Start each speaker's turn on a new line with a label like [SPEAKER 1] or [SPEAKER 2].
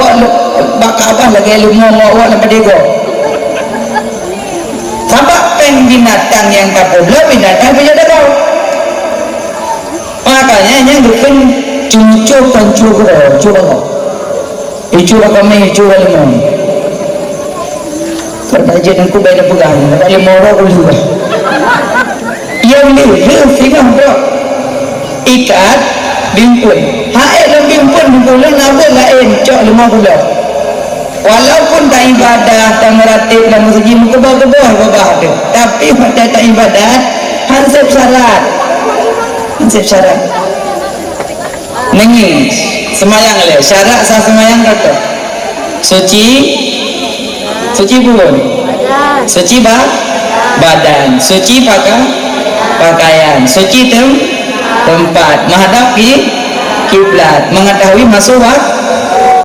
[SPEAKER 1] awak bakabah lagi ilmu awak nak pedego sababkan binatang yang kapula binatang punya dagau makanya yang bukan cucu icu kami icu ilmu kalau aja aku bayar pegang ada moro dulu yang ni singah bro ikat bimpun haid dan bimpun bulan apa lain cok 5 bulan walaupun tak ibadah tak meratib dalam masjid kebah-kebah ada tapi pada tak ibadah hansip syarat nangis semayang le syarat sah semayang kata suci pun suci badan suci pakaian suci tempat menghadap kiblat mengetahui masuk